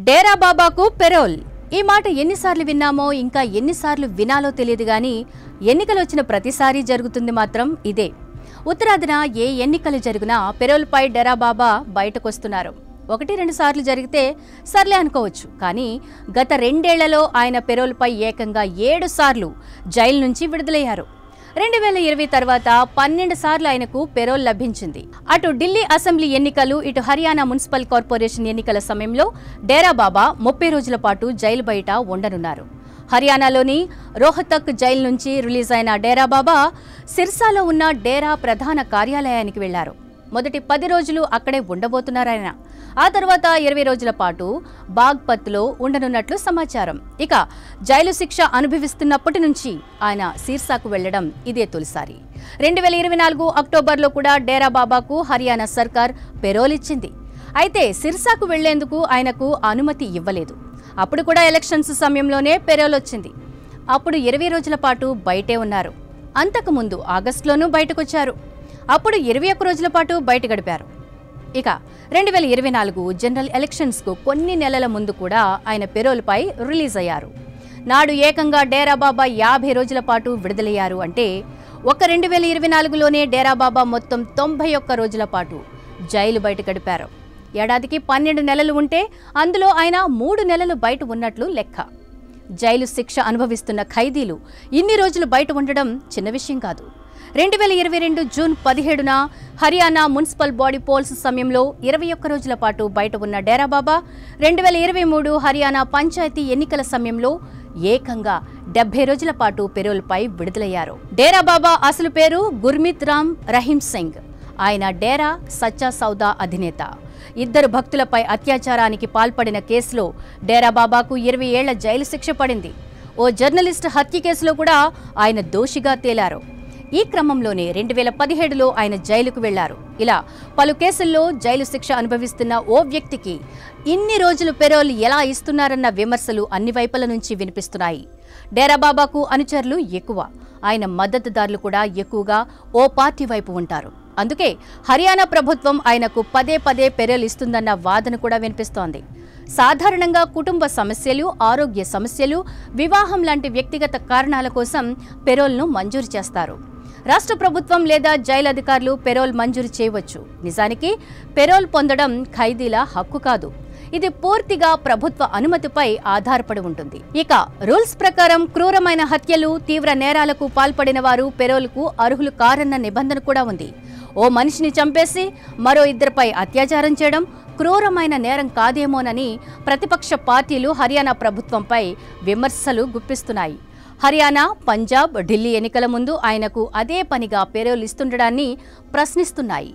డేరా బాబాకు పెరోల్. ఈ మాట ఎన్నిసార్లు విన్నామో ఇంకా ఎన్నిసార్లు వినాలో తెలియదు గానీ ఎన్నికలు వచ్చిన ప్రతిసారి జరుగుతుంది మాత్రం ఇదే. ఉత్తరాదిన ఏ ఎన్నికలు జరిగినా పెరోల్పై డేరా బాబా బయటకొస్తున్నారు. 1-2 సార్లు జరిగితే సర్లే అనుకోవచ్చు. కానీ గత 2 ఏళ్లలో ఆయన పెరోల్పై ఏకంగా 7 సార్లు జైలు నుంచి విడుదలయ్యారు. 2020 తర్వాత 12 సార్లు ఆయనకు పెరోల్ లభించింది. అటు ఢిల్లీ అసెంబ్లీ ఎన్నికలు, ఇటు హర్యానా మున్సిపల్ కార్పొరేషన్ ఎన్నికల సమయంలో డేరా బాబా 30 రోజుల పాటు జైలు బయట ఉండనున్నారు. హర్యానాలోని రోహతక్ జైలు నుంచి రిలీజ్ అయిన డేరా బాబా సిర్సాలో ఉన్న డేరా ప్రధాన కార్యాలయానికి వెళ్లారు. మొదటి 10 రోజులు అక్కడే ఉండబోతున్నారాయన. ఆ తర్వాత 20 రోజుల పాటు బాగ్పత్లో ఉండనున్నట్లు సమాచారం. ఇక జైలు శిక్ష అనుభవిస్తున్నప్పటి నుంచి ఆయన సిర్సాకు వెళ్లడం ఇదే తొలిసారి. 2024 అక్టోబర్లో కూడా డేరా బాబాకు హర్యానా సర్కార్ పెరోల్ ఇచ్చింది. అయితే సిర్సాకు వెళ్లేందుకు ఆయనకు అనుమతి ఇవ్వలేదు. అప్పుడు కూడా ఎలక్షన్స్ సమయంలోనే పెరోల్ వచ్చింది. అప్పుడు 20 రోజుల పాటు బయటే ఉన్నారు. అంతకుముందు ఆగస్టులోనూ బయటకొచ్చారు. అప్పుడు 21 రోజుల పాటు బయట గడిపారు. ఇక 2024 జనరల్ ఎలక్షన్స్కు కొన్ని నెలల ముందు కూడా ఆయన పెరోల్పై రిలీజ్ అయ్యారు. నాడు ఏకంగా డేరా బాబా 50 రోజుల పాటు విడుదలయ్యారు. అంటే ఒక 2024లోనే డేరా బాబా మొత్తం 91 రోజుల పాటు జైలు బయట గడిపారు. ఏడాదికి 12 నెలలు ఉంటే అందులో ఆయన 3 నెలలు బయట ఉన్నట్లు లెక్క. జైలు శిక్ష అనుభవిస్తున్న ఖైదీలు ఇన్ని రోజులు బయట ఉండడం చిన్న విషయం కాదు. 2022 జూన్ 17న హర్యానా మున్సిపల్ బాడీ పోల్స్ సమయంలో 21 రోజుల పాటు బయట ఉన్న డేరా బాబా 2023 హర్యానా పంచాయతీ ఎన్నికల సమయంలో ఏకంగా 70 రోజుల పాటు పెరోల్పై విడుదలయ్యారు. డేరా బాబా అసలు పేరు గుర్మిత్ రామ్ రహీం సింగ్. ఆయన డేరా సచ్చా సౌదా అధినేత. 2 భక్తులపై అత్యాచారానికి పాల్పడిన కేసులో డేరా బాబాకు 20 ఏళ్ల జైలు శిక్ష పడింది. ఓ జర్నలిస్ట్ హత్య కేసులో కూడా ఆయన దోషిగా తేలారు. ఈ క్రమంలోనే 2017లో ఆయన జైలుకు వెళ్లారు. ఇలా పలు కేసుల్లో జైలు శిక్ష అనుభవిస్తున్న ఓ వ్యక్తికి ఇన్ని రోజులు పెరోల్ ఎలా ఇస్తున్నారన్న విమర్శలు అన్ని వైపుల నుంచి వినిపిస్తున్నాయి. డేరా బాబాకు అనుచరులు ఎక్కువ, ఆయన మద్దతుదారులు కూడా ఎక్కువగా ఓ పార్టీ వైపు ఉంటారు. అందుకే హర్యానా ప్రభుత్వం ఆయనకు పదే పెరోల్ ఇస్తుందన్న వాదన కూడా వినిపిస్తోంది. సాధారణంగా కుటుంబ సమస్యలు, ఆరోగ్య సమస్యలు, వివాహం లాంటి వ్యక్తిగత కారణాల కోసం పెరోల్ను మంజూరు చేస్తారు. రాష్ట్ర ప్రభుత్వం లేదా జైలు అధికారులు పెరోల్ మంజూరు చేయవచ్చు. నిజానికి పెరోల్ పొందడం ఖైదీల హక్కు కాదు. ఇది పూర్తిగా ప్రభుత్వ అనుమతిపై ఆధారపడి ఉంటుంది. ఇక రూల్స్ ప్రకారం క్రూరమైన హత్యలు, తీవ్ర నేరాలకు పాల్పడిన వారు పెరోల్కు అర్హులు కారన్న నిబంధన కూడా ఉంది. ఓ మనిషిని చంపేసి మరో 2పై అత్యాచారం చేయడం క్రూరమైన నేరం కాదేమోనని ప్రతిపక్ష పార్టీలు హర్యానా ప్రభుత్వంపై విమర్శలు గుప్పిస్తున్నాయి. హర్యానా, పంజాబ్, ఢిల్లీ ఎన్నికల ముందు ఆయనకు అదే పనిగా పెరోల్ ఇస్తుండడాన్ని ప్రశ్నిస్తున్నాయి.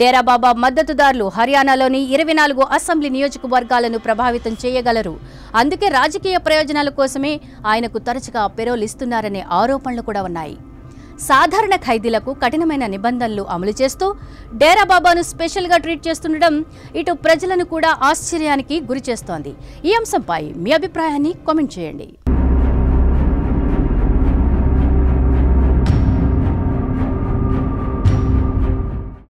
డేరా బాబా మద్దతుదారులు హర్యానాలోని 24 అసెంబ్లీ నియోజకవర్గాలను ప్రభావితం చేయగలరు. అందుకే రాజకీయ ప్రయోజనాల కోసమే ఆయనకు తరచుగా పెరోల్ ఇస్తున్నారనే ఆరోపణలు కూడా ఉన్నాయి. సాధారణ ఖైదీలకు కఠినమైన నిబంధనలు అమలు చేస్తూ డేరా బాబాను స్పెషల్గా ట్రీట్ చేస్తుండడం ఇటు ప్రజలను కూడా ఆశ్చర్యానికి గురి చేస్తోంది. ఈ అంశంపై మీ అభిప్రాయాన్ని కామెంట్ చేయండి.